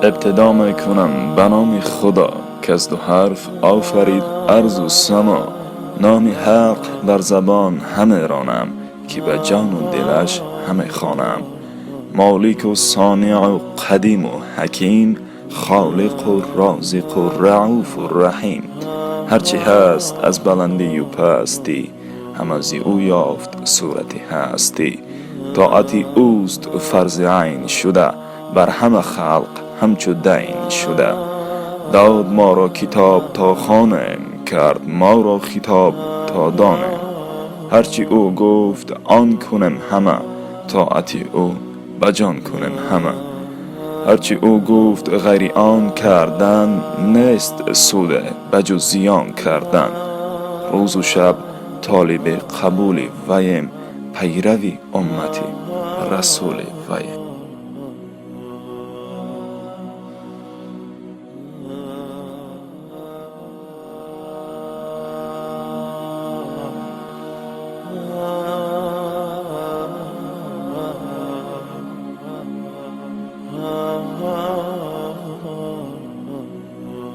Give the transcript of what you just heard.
ابتدا میکنم به نام خدا که از دو حرف آفرید ارض و سما. نام حق بر زبان همه رانم که به جان و دلش همه خوانم. مالک و صانع و قدیم و حکیم، خالق و رازق و رعوف و رحیم. هرچی هست از بلندی و پستی، هم از او یافت صورتی هستی. طاعت اوست فرض عین شده، بر همه خلق همچو دین شده. داد ما را کتاب تا خوانیم، کرد ما را خطاب تا دانیم. هرچی او گفت آن کنیم همه، طاعت او بجان کنیم همه. هرچی او گفت غیر آن کردن، نیست سود بجز زیان کردن. روز و شب طالب قبول ویم، پیروی امتی رسول ویم.